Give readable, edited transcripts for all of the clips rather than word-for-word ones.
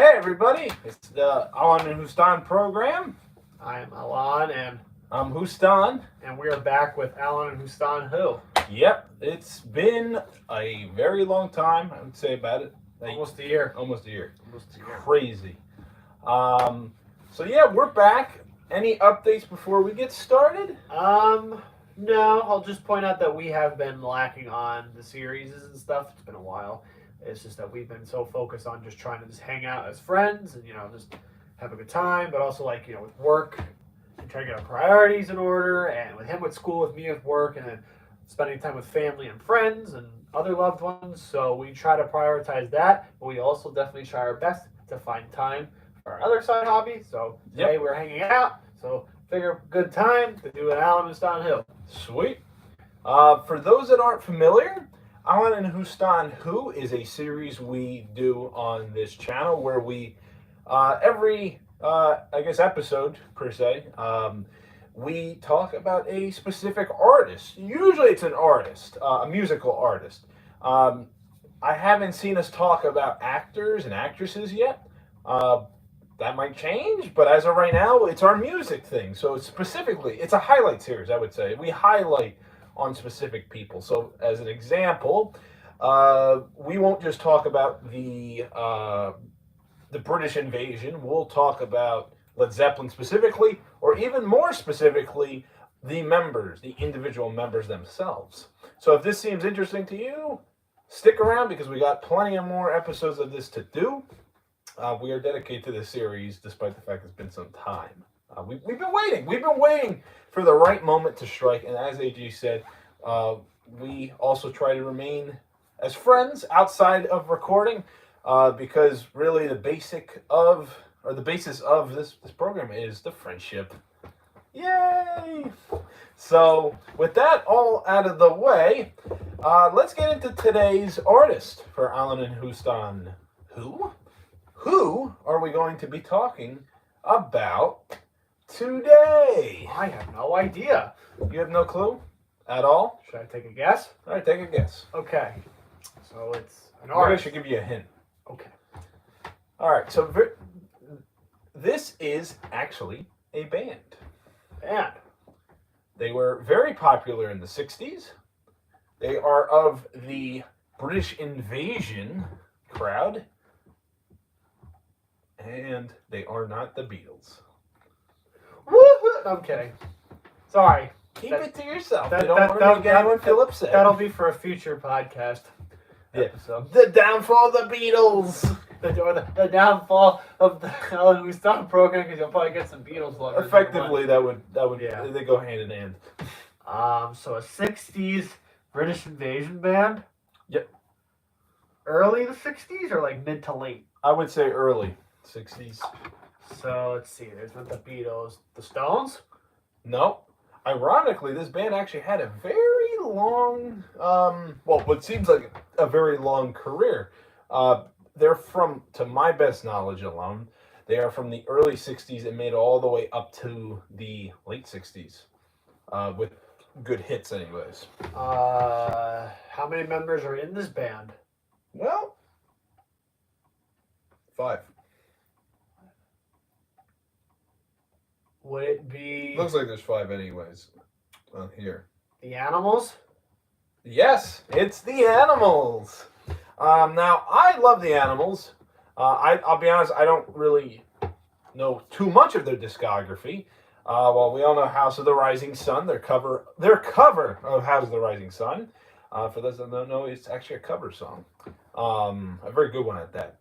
Hey everybody, it's the Allan&Hoostan&Program. I'm Allan and I'm Hoostan. and we are back with Allan&Who. Yep, it's been a very long time. I would say about it. Almost a year. Almost a year. Almost a year. Crazy. So yeah, we're back. Any updates before we get started? No, I'll just point out that we have been lacking on the series and stuff. It's been a while. It's just that we've been so focused on just trying to just hang out as friends and, just have a good time, but also with work and trying to get our priorities in order, and with him with school, with me with work, and then spending time with family and friends and other loved ones. So we try to prioritize that, but we also definitely try our best to find time for our other side hobby. So today we're hanging out, so figure good time to do an Allan&Who. Sweet. For those that aren't familiar, Allan&Who is a series we do on this channel where we, every episode per se, we talk about a specific artist. Usually it's an artist, a musical artist. I haven't seen us talk about actors and actresses yet. That might change, but as of right now, it's our music thing. So it's a highlight series, I would say. We highlight on specific people. So as an example, we won't just talk about the British invasion. We'll talk about Led Zeppelin specifically, or even more specifically, the members, the individual members themselves. So if this seems interesting to you, stick around because we got plenty of more episodes of this to do. We are dedicated to this series, despite the fact it's been some time. We've been waiting. We've been waiting for the right moment to strike. And as AG said, we also try to remain as friends outside of recording, because really the basis of this program is the friendship. Yay! So with that all out of the way, let's get into today's artist for Allan&Hoostan&Who. Who are we going to be talking about today? I have no idea. You have no clue at all? Should I take a guess? All right, take a guess. Okay. So it's an Maybe I artist. should give you a hint. Okay. All right, so this is actually a band. And They were very popular in the 60s. They are of the British invasion crowd. And they are not the Beatles. woohoo! I'm kidding. Sorry. Keep it to yourself. that- You don't that- want that- to make anyone feel upset. That'll be for a future podcast episode. The downfall of the Beatles. The downfall of the Allan&Hoostan program, because you'll probably get some Beatles lovers. Effectively, that would Yeah. they go hand in hand. So a 60s British invasion band? Yep. Early the 60s or like mid to late? I would say early 60s. So let's see, there's not the Beatles. The Stones? No. Ironically, this band actually had a very long, what seems like a very long career. They're from, to my best knowledge alone, they are from the early 60s and made it all the way up to the late 60s, with good hits anyways. How many members are in this band? Well, 5. Would it be Looks like there's 5 anyways on here. the Animals? Yes, it's the Animals. Now, I love the Animals. I'll be honest, I don't really know too much of their discography. Well, we all know House of the Rising Sun, their cover of House of the Rising Sun. For those that don't know, it's actually a cover song. A very good one at that.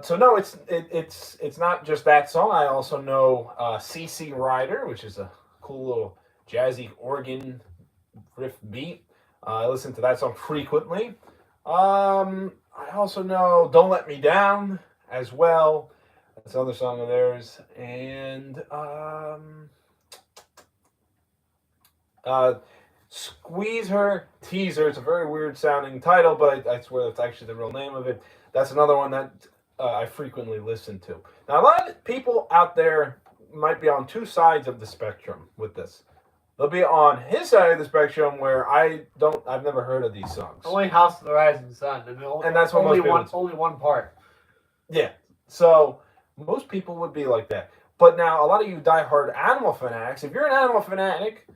So no, it's not just that song. I also know CC Rider, which is a cool little jazzy organ riff beat. I listen to that song frequently. I also know Don't Let Me Down as well. That's another song of theirs. And Squeeze Her, Tease Her. It's a very weird sounding title, but I swear that's actually the real name of it. That's another one that I frequently listen to. Now, a lot of people out there might be on two sides of the spectrum with this. They'll be on his side of the spectrum where I've never heard of these songs. Only House of the Rising Sun. And that's what only only one part. Yeah. So most people would be like that. But now a lot of you diehard animal fanatics, if you're an animal fanatic,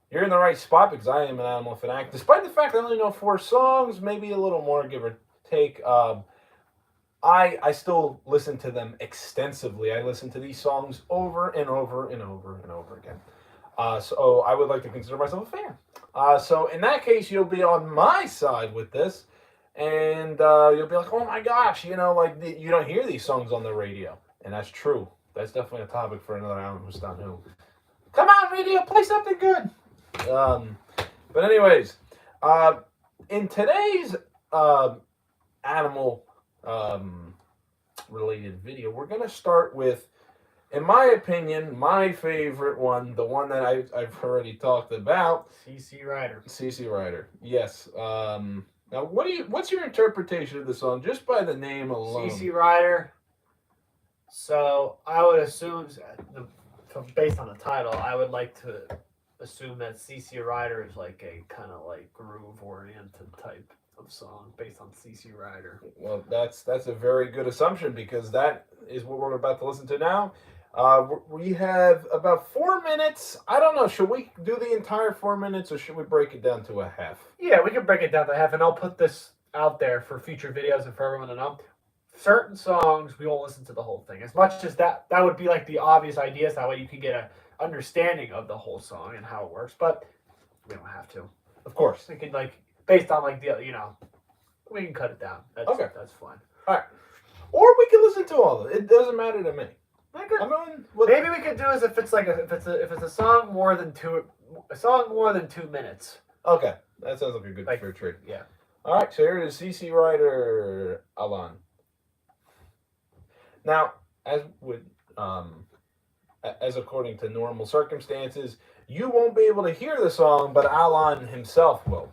you're in the right spot because I am an animal fanatic. Despite the fact I only know 4 songs, maybe a little more, give or take. I still listen to them extensively. I listen to these songs over and over and over and over again. So I would like to consider myself a fan. So in that case, you'll be on my side with this, and you'll be like, "Oh my gosh, like you don't hear these songs on the radio," and that's true. That's definitely a topic for another Allan&Who. Come on, radio, play something good. But anyways, in today's animal related video, we're gonna start with, in my opinion, my favorite one, the one that I've already talked about. CC Rider. CC Rider. Yes. Now, what's your interpretation of the song just by the name alone? CC Rider. So I would assume, based on the title, I would like to assume that CC Rider is like a kind of like groove oriented type of song based on CC Rider. Well, that's a very good assumption because that is what we're about to listen to now. We have about 4 minutes. I don't know. Should we do the entire 4 minutes or should we break it down to a half? Yeah, we can break it down to half, and I'll put this out there for future videos and for everyone to know. Certain songs, we won't listen to the whole thing. As much as that would be like the obvious ideas. That way you can get an understanding of the whole song and how it works. But we don't have to. Of course. We can, like, based on like the, we can cut it down. Okay. That's fine. All right. Or we can listen to all of it. It doesn't matter to me. Maybe we could do is if it's a song more than 2 minutes. Okay, that sounds like a good fair trade. Yeah. All right, so here it is, CC Rider, Allan. Now, as according to normal circumstances, you won't be able to hear the song, but Allan himself will.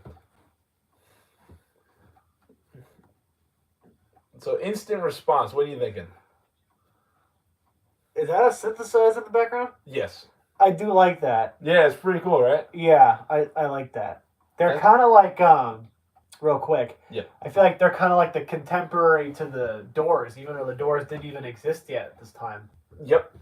So, instant response. What are you thinking? Is that a synthesizer in the background? Yes. I do like that. Yeah, it's pretty cool, right? Yeah, I like that. They're kind of like, real quick. Yeah. I feel like they're kind of like the contemporary to the Doors, even though the Doors didn't even exist yet at this time. Yep.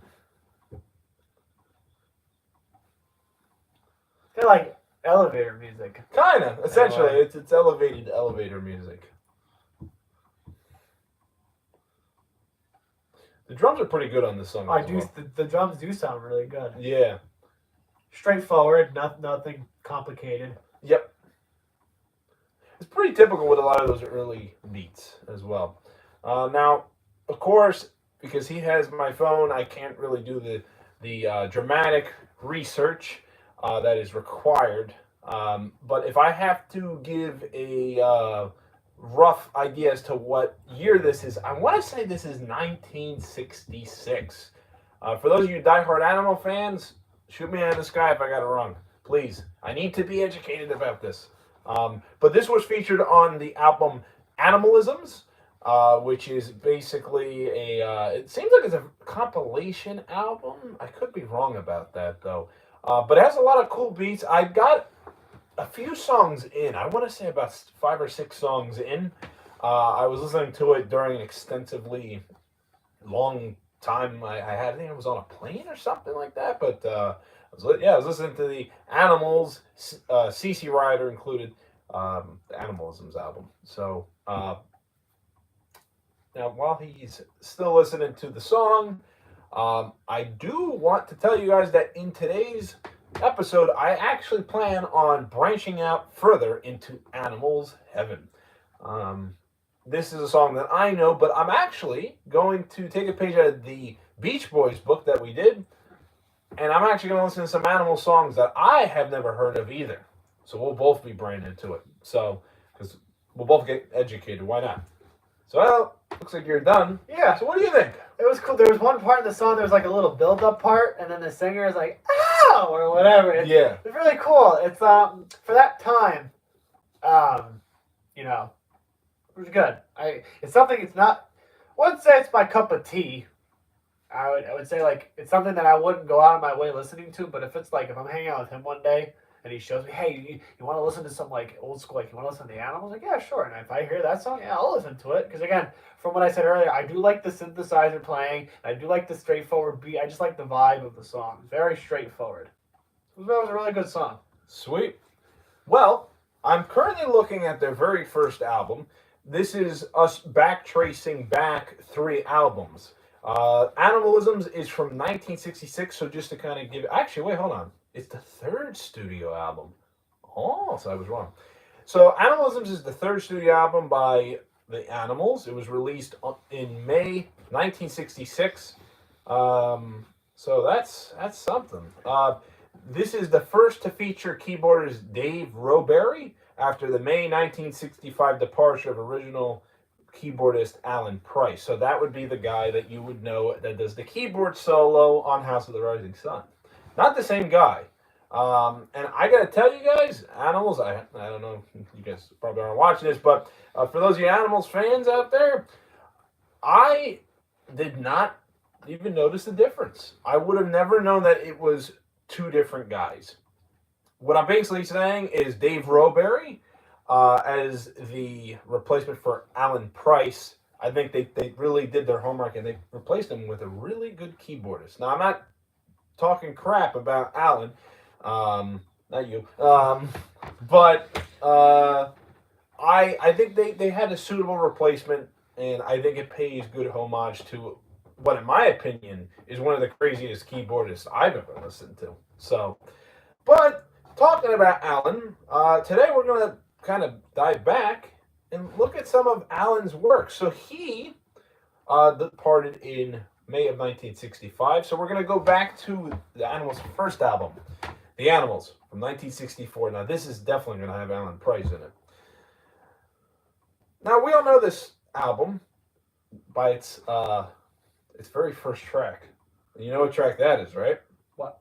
They're like elevator music. Kind of. Essentially, it's elevated elevator music. The drums are pretty good on this song. The drums do sound really good. Yeah. Straightforward, nothing complicated. Yep. It's pretty typical with a lot of those early beats as well. Now, of course, because he has my phone, I can't really do the dramatic research that is required. But if I have to give a rough idea as to what year this is, I want to say this is 1966. For those of you diehard animal fans, shoot me out of the sky if I got it wrong. Please. I need to be educated about this. But this was featured on the album Animalisms, which is basically it seems like it's a compilation album. I could be wrong about that, though. But it has a lot of cool beats. I got a few songs in. I want to say about 5 or 6 songs in. I was listening to it during an extensively long time. I think I was on a plane or something like that. But I was listening to the Animals, CC Rider included, the Animalisms album. So now while he's still listening to the song, I do want to tell you guys that in today's episode, I actually plan on branching out further into Animals Heaven. This is a song that I know, but I'm actually going to take a page out of the Beach Boys book that we did, and I'm actually going to listen to some Animal songs that I have never heard of either. So we'll both be branded into it. So, because we'll both get educated. Why not? So, well, looks like you're done. Yeah. So what do you think? It was cool. There was one part in the song, there was like a little build-up part, and then the singer is like, ow, or whatever. It's really cool. It's, for that time, it was good. It's something, it's not, I wouldn't say it's my cup of tea. I would say, like, it's something that I wouldn't go out of my way listening to, but if I'm hanging out with him one day, and he shows me, hey, you want to listen to some like old school, like you want to listen to the Animals? Like, yeah, sure. And if I hear that song, yeah, I'll listen to it. Because again, from what I said earlier, I do like the synthesizer playing. I do like the straightforward beat. I just like the vibe of the song. It's very straightforward. That was a really good song. Sweet. Well, I'm currently looking at their very first album. This is us backtracing back 3 albums. Animalisms is from 1966, so just to kind of give... Actually, wait, hold on. It's the 3rd studio album. Oh, so I was wrong. So Animalisms is the 3rd studio album by the Animals. It was released in May 1966. So that's something. This is the first to feature keyboardist Dave Roberry after the May 1965 departure of original keyboardist Alan Price. So that would be the guy that you would know that does the keyboard solo on House of the Rising Sun. Not the same guy. And I got to tell you guys, Animals, I don't know, you guys probably aren't watching this, but for those of you Animals fans out there, I did not even notice the difference. I would have never known that it was 2 different guys. What I'm basically saying is Dave Roberry as the replacement for Alan Price. I think they really did their homework and they replaced him with a really good keyboardist. Now, I'm not talking crap about Alan, not you, but I think they had a suitable replacement, and I think it pays good homage to what, in my opinion, is one of the craziest keyboardists I've ever listened to. So, but talking about Alan, today we're going to kind of dive back and look at some of Alan's work. So he departed in May of 1965. So we're going to go back to the Animals' first album, The Animals, from 1964. Now, this is definitely going to have Alan Price in it. Now, we all know this album by its very first track. You know what track that is, right? What?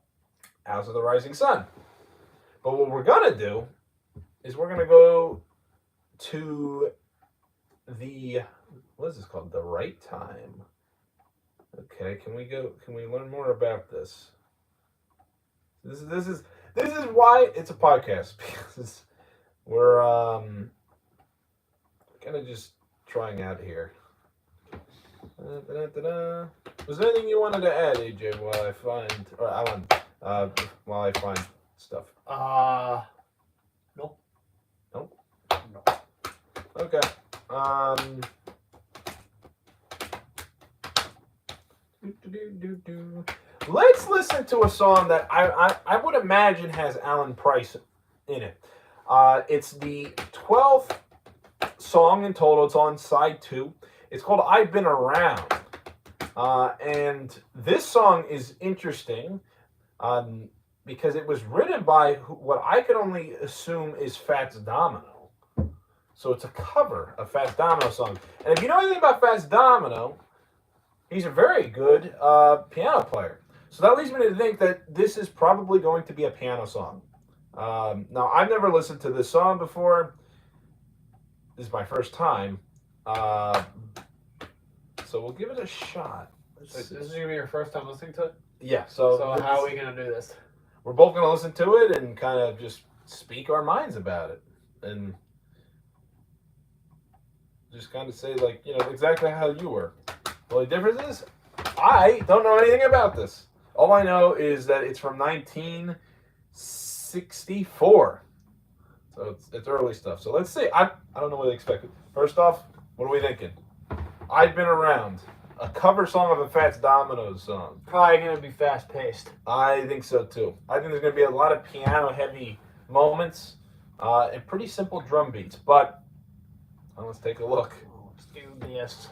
House of the Rising Sun. But what we're going to do is we're going to go to the, what is this called? The Right Time. Okay, can we learn more about this? This is why it's a podcast, because we're kind of just trying out here. Was there anything you wanted to add, AJ, while I find, or Alan, while I find stuff? Nope. Nope? No. Okay. Let's listen to a song that I would imagine has Alan Price in it. It's the 12th song in total. It's on side 2. It's called I've Been Around. And this song is interesting because it was written by what I could only assume is Fats Domino. So it's a cover of Fats Domino's song. And if you know anything about Fats Domino, he's a very good piano player. So that leads me to think that this is probably going to be a piano song. Now, I've never listened to this song before. This is my first time. So we'll give it a shot. This is going to be your first time listening to it? Yeah. So how are we going to do this? We're both going to listen to it and kind of just speak our minds about it. And just kind of say, like, you know, exactly how you were. The only difference is I don't know anything about this. All I know is that it's from 1964. So it's early stuff. So let's see. I don't know what to expect. First off, what are we thinking? I've Been Around. A cover song of a Fats Domino's song. Probably going to be fast-paced. I think so, too. I think there's going to be a lot of piano-heavy moments and pretty simple drum beats. But let's take a look. Let's do this.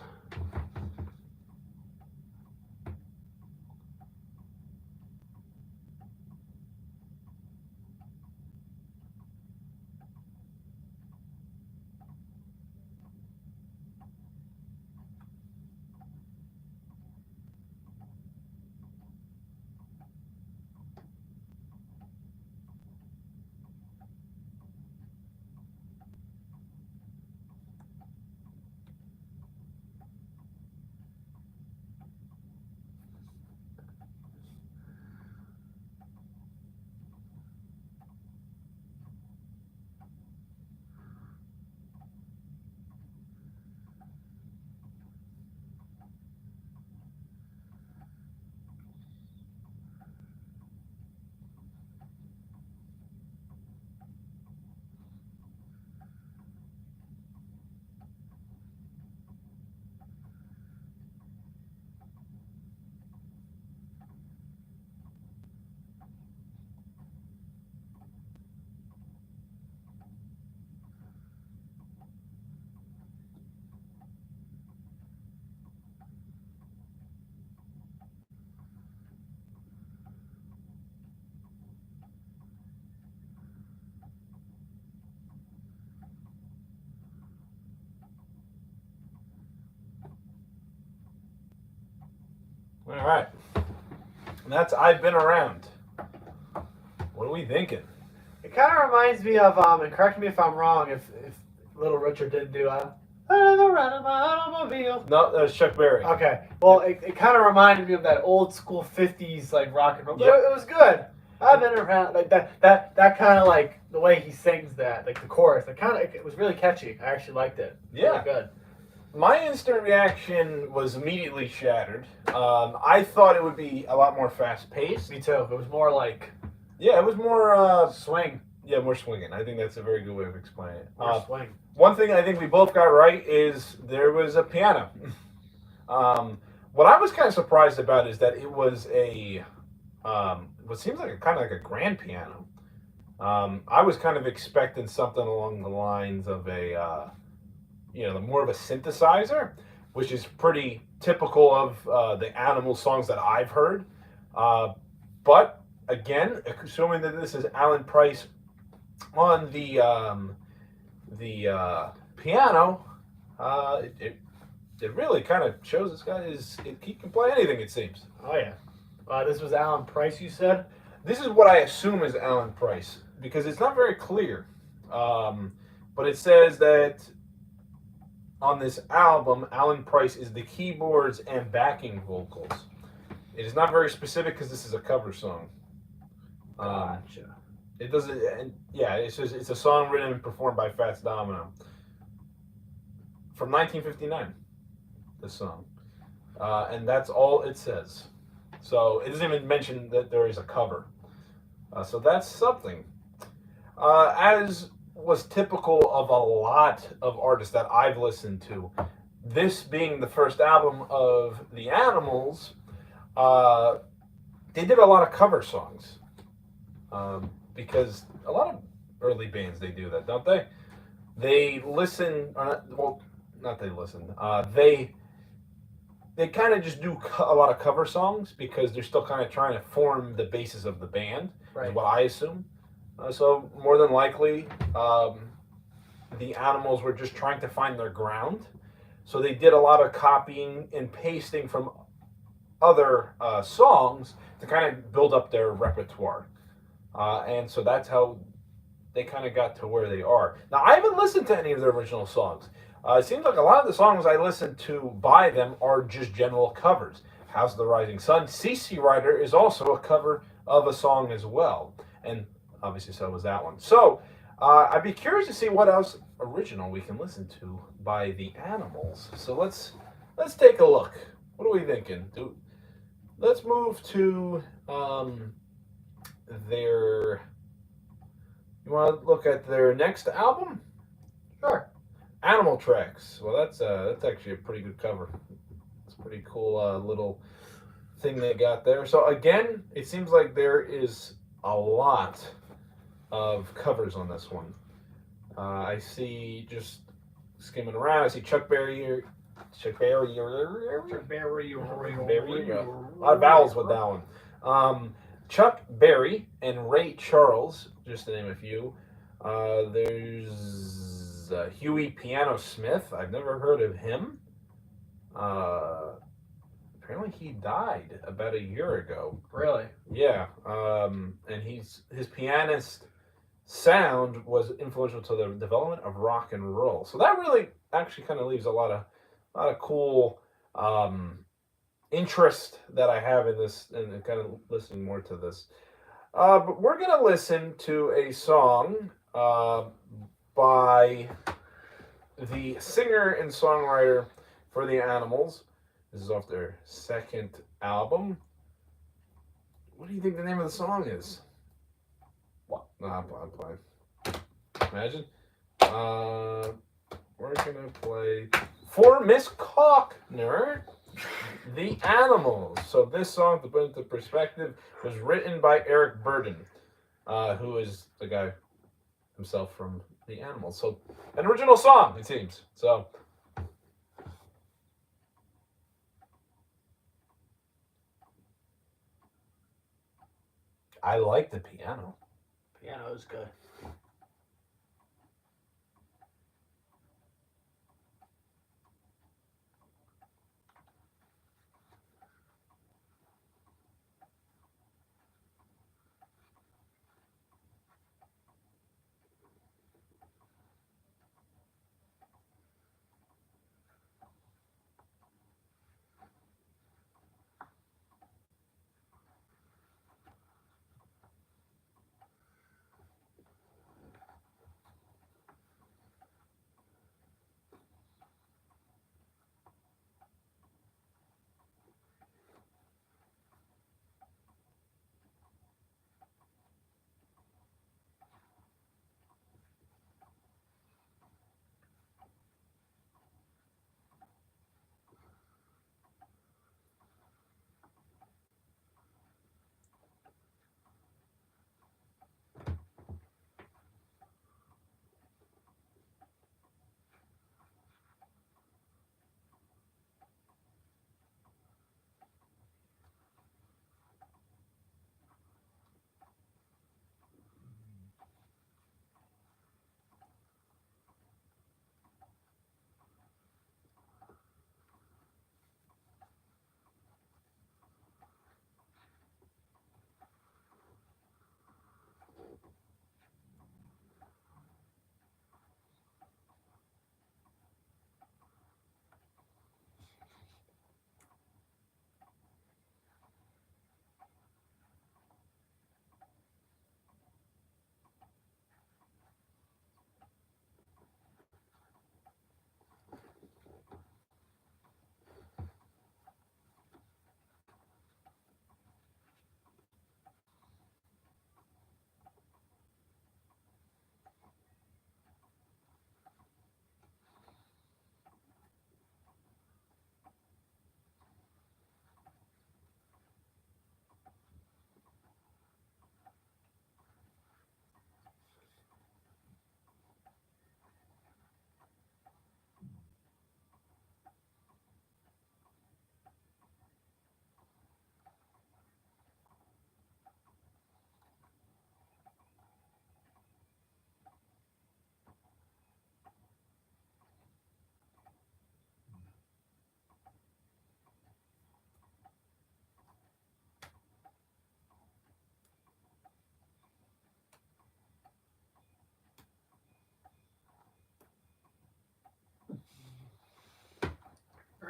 All right. And that's I've Been Around. What are we thinking? It kind of reminds me of, and correct me if I'm wrong, if Little Richard didn't do Another Ride in My Automobile. No, that was Chuck Berry. Okay, well, it kind of reminded me of that old school 50s, like, rock and roll. Yep. It was good. I've been around, like, that kind of, like, the way he sings that, like, the chorus, it was really catchy. I actually liked it. Yeah. Really good. My instant reaction was immediately shattered. I thought it would be a lot more fast-paced. Me too. It was more like... Yeah, it was more... swing. Yeah, more swinging. I think that's a very good way of explaining it. More swing. One thing I think we both got right is there was a piano. What I was kind of surprised about is that it was a... what seems like kind of like a grand piano. I was kind of expecting something along the lines of a... more of a synthesizer, which is pretty typical of the Animal songs that I've heard. But again, assuming that this is Alan Price on the piano, it really kind of shows this guy he can play anything, it seems. Oh yeah. This was Alan Price, you said? This is what I assume is Alan Price because it's not very clear, but it says that on this album, Alan Price is the keyboards and backing vocals. It is not very specific because this is a cover song. Gotcha. It doesn't. Yeah, it's a song written and performed by Fats Domino from 1959. This song, and that's all it says. So it doesn't even mention that there is a cover. So that's something. As was typical of a lot of artists that I've listened to, this being the first album of the Animals, they did a lot of cover songs. Because a lot of early bands, they do that, don't they? They listen, not they listen, they kind of just do a lot of cover songs because they're still kind of trying to form the basis of the band, right. Is what I assume. So more than likely, the Animals were just trying to find their ground. So they did a lot of copying and pasting from other songs to kind of build up their repertoire. And so that's how they kind of got to where they are. Now, I haven't listened to any of their original songs. It seems like a lot of the songs I listen to by them are just general covers. House of the Rising Sun, CC Rider is also a cover of a song as well. And obviously so was that one. So I'd be curious to see what else original we can listen to by the Animals. So let's take a look. What are we thinking? Let's move to their... You want to look at their next album? Sure. Animal Tracks. Well, that's actually a pretty good cover. It's a pretty cool little thing they got there. So again, it seems like there is a lot of covers on this one. I see, just skimming around, I see Chuck Berry here. Chuck Berry. A lot of vowels with that one. Chuck Berry and Ray Charles, just to name a few. There's Huey Piano Smith. I've never heard of him. Apparently he died about a year ago. Really? Yeah. And his pianist sound was influential to the development of rock and roll. So that really actually kind of leaves a lot of cool interest that I have in this and kind of listening more to this. But we're going to listen to a song by the singer and songwriter for the Animals. This is off their second album. What do you think the name of the song is? What? Nah, I'm playing. Imagine. We're going to play For Miss Cockner, The Animals. So this song, to put into perspective, was written by Eric Burden, who is the guy himself from The Animals. So an original song, it seems. So I like the piano. Piano is good.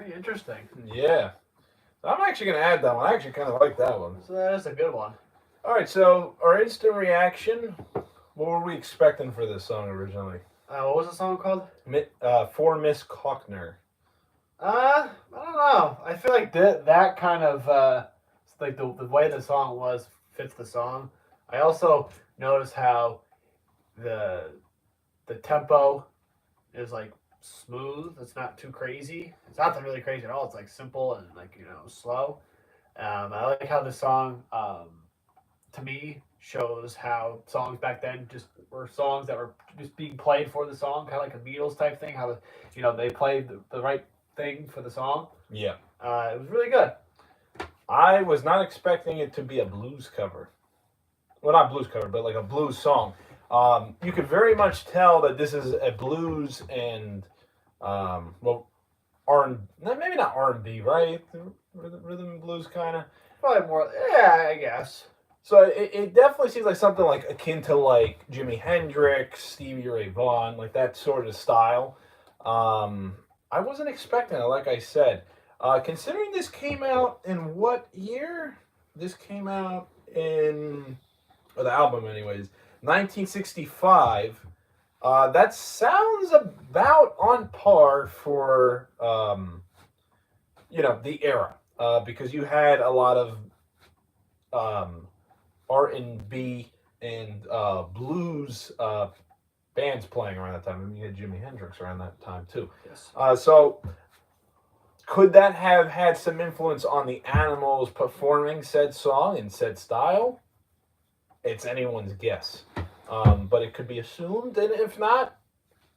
Okay, interesting. Yeah. I'm actually going to add that one. I actually kind of like that one. So that is a good one. All right, so our instant reaction, what were we expecting for this song originally? What was the song called? For Miss Cockner. I don't know. I feel like that kind of like the way the song was fits the song. I also noticed how the tempo is like smooth. It's not too crazy. It's not really crazy at all. It's like simple and like slow. I like how the song to me shows how songs back then just were songs that were just being played for the song, kind of like a Beatles type thing. How they played the right thing for the song. Yeah. It was really good. I was not expecting it to be a blues cover. Well, not blues cover, but like a blues song. You could very much tell that this is a blues and well, maybe not R&B, right? Rhythm and blues kind of. Probably more. Yeah, I guess. So it definitely seems like something like akin to like Jimi Hendrix, Stevie Ray Vaughan, like that sort of style. I wasn't expecting it, like I said. Considering this came out in what year? This came out in, or the album, anyways, 1965. That sounds about on par for, the era, because you had a lot of um, R&B and blues bands playing around that time. I mean, you had Jimi Hendrix around that time too. Yes. So could that have had some influence on the Animals performing said song in said style? It's anyone's guess. But it could be assumed, and if not,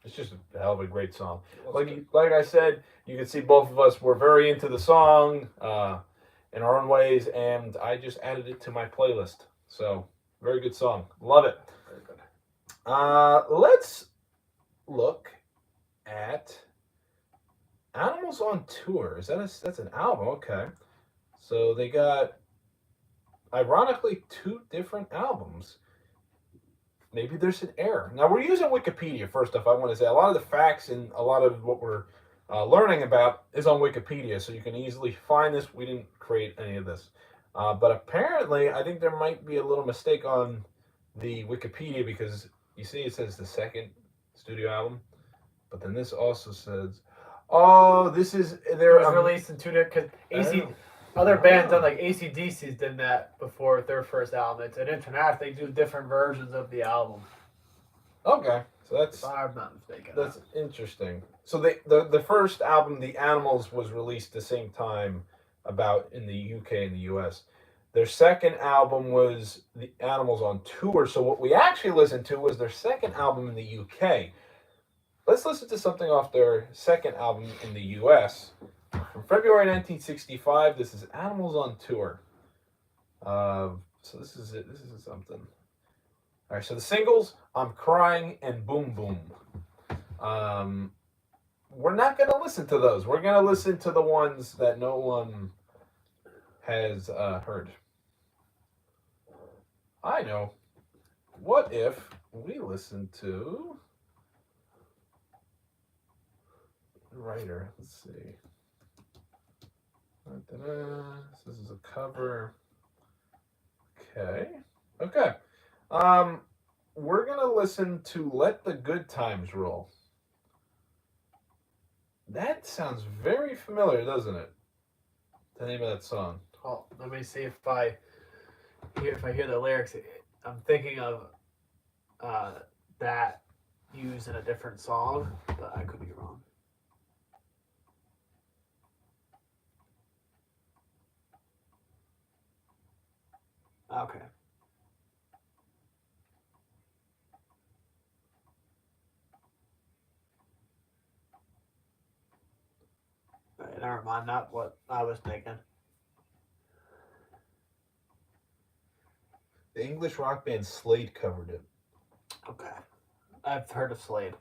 it's just a hell of a great song. Like I said, you can see both of us were very into the song in our own ways, and I just added it to my playlist. So, very good song. Love it. Very good. Let's look at Animals on Tour. That's an album? Okay. So they got, ironically, 2 different albums. Maybe there's an error. Now, we're using Wikipedia, first off. I want to say a lot of the facts and a lot of what we're learning about is on Wikipedia, so you can easily find this. We didn't create any of this. But apparently, I think there might be a little mistake on the Wikipedia because you see it says the second studio album, but then this also says, oh, this is It was released in 2 different. Other bands done like AC/DC's did that before their first album. It's an international. They do different versions of the album. Okay, so that's. If I'm not mistaken. That's interesting. So the first album, The Animals, was released the same time about in the UK and the US. Their second album was The Animals on Tour. So what we actually listened to was their second album in the UK. Let's listen to something off their second album in the US. From February 1965, this is Animals on Tour. So this is it. This is something. All right, so the singles, I'm Crying and Boom Boom. We're not going to listen to those. We're going to listen to the ones that no one has heard. I know. What if we listen to the writer? Let's see. This is a cover. Okay. We're going to listen to Let the Good Times Roll. That sounds very familiar, doesn't it? The name of that song. Oh, let me see if I hear the lyrics. I'm thinking of that used in a different song, but I could be wrong. Okay. Right, never mind. Not what I was thinking. The English rock band Slade covered it. Okay. I've heard of Slade.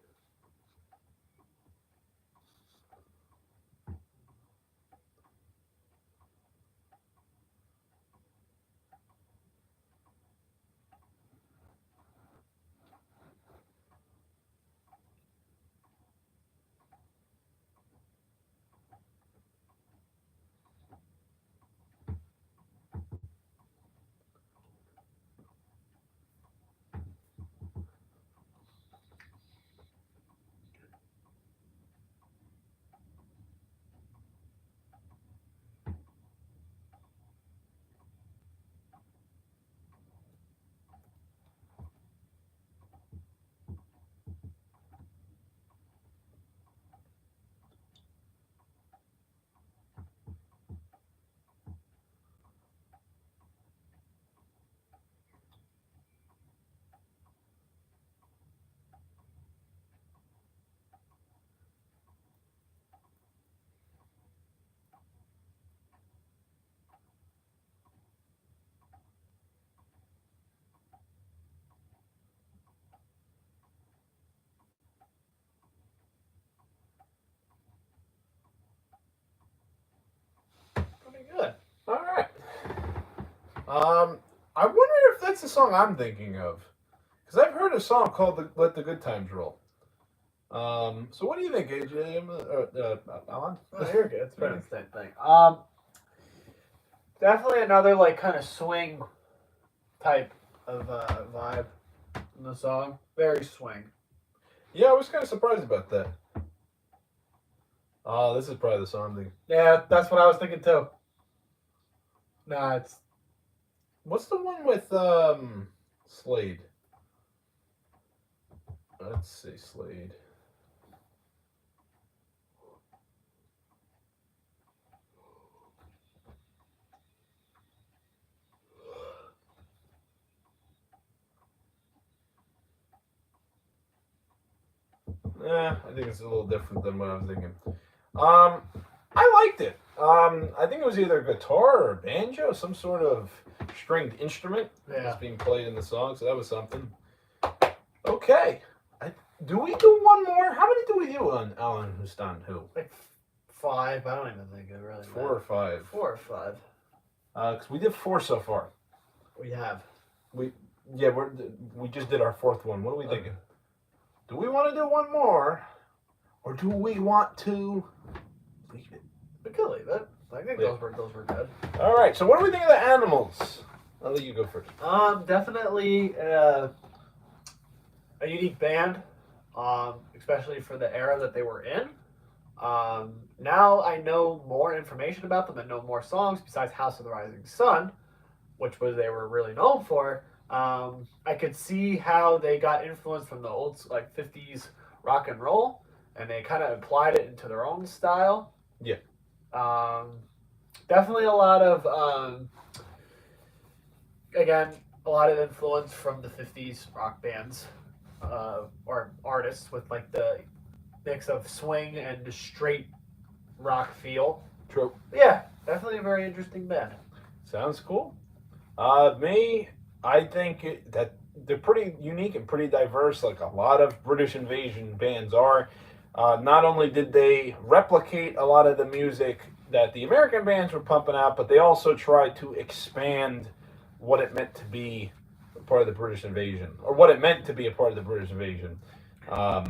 I wonder if that's the song I'm thinking of, because I've heard a song called "Let the Good Times Roll." So what do you think, AJ? Alan? Oh, you're good. It's pretty much the same thing. Definitely another like kind of swing type of vibe in the song. Very swing. Yeah, I was kind of surprised about that. Oh, this is probably the song I'm thinking. Yeah, that's what I was thinking too. Nah, it's What's the one with Slade? Let's see, Slade. I think it's a little different than what I was thinking. I liked it. I think it was either guitar or banjo, some sort of stringed instrument that's being played in the song. So that was something. Okay, do we do one more? How many do we do on Allan&Who? like 5. I don't even think it really. 4 or 5. 4 or 5. Because we did 4 so far. We have. We just did our 4th one. What are we thinking? Do we want to do one more, or do we want to leave it? We could leave it. I think those were good. All right. So what do we think of the animals? I'll let you go first. Definitely a unique band, especially for the era that they were in. Now I know more information about them and know more songs besides House of the Rising Sun, which they were really known for. I could see how they got influence from the old 50s rock and roll, and they kind of applied it into their own style. Yeah. Definitely a lot of again, a lot of influence from the 50s rock bands or artists with like the mix of swing and the straight rock feel. True. Yeah, definitely a very interesting band. Sounds cool. I think that they're pretty unique and pretty diverse, like a lot of British invasion bands are. Not only did they replicate a lot of the music that the American bands were pumping out, but they also tried to expand what it meant to be a part of the British invasion, or what it meant to be a part of the British invasion. I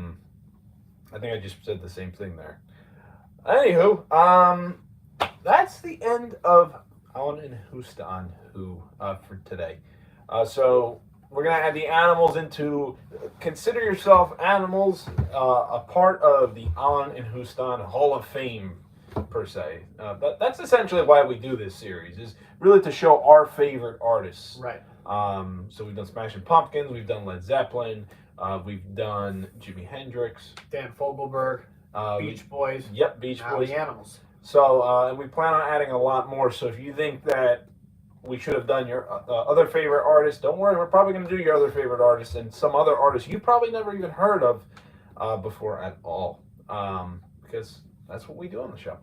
think I just said the same thing there. Anywho, that's the end of Allan&Who for today. So we're going to add the animals into, consider yourself animals, a part of the Allan&Hoostan Hall of Fame, per se. That's essentially why we do this series, is really to show our favorite artists. Right. So we've done Smashing Pumpkins, we've done Led Zeppelin, we've done Jimi Hendrix. Dan Fogelberg, Beach Boys. Yep, Beach Boys. The Animals. So, and we plan on adding a lot more, so if you think that we should have done your other favorite artists, don't worry, we're probably going to do your other favorite artists and some other artists you probably never even heard of before at all, because that's what we do on the show.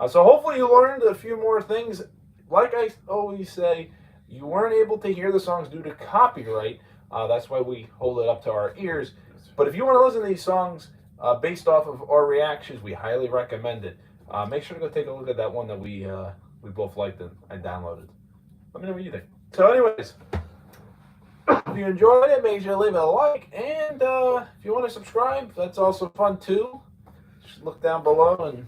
So hopefully you learned a few more things. Like I always say, you weren't able to hear the songs due to copyright. That's why we hold it up to our ears. But if you want to listen to these songs based off of our reactions, we highly recommend it. Make sure to go take a look at that one that we both liked and I downloaded. Let me know what you think. So anyways, if you enjoyed it, make sure to leave it a like. And if you want to subscribe, that's also fun too. Just look down below and,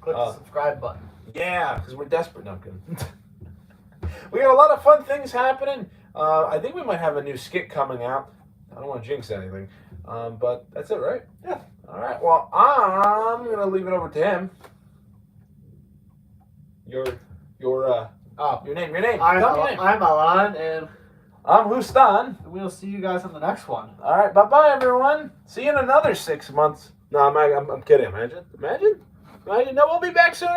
click the subscribe button. Yeah, because we're desperate. No, I'm kidding. We got a lot of fun things happening. I think we might have a new skit coming out. I don't want to jinx anything. But that's it, right? Yeah. All right. Well, I'm going to leave it over to him. Your name. I'm Allan, and I'm Hoostan. we'll see you guys on the next one. All right. Bye-bye, everyone. See you in another 6 months. No, I'm kidding. Imagine. No, we'll be back soon.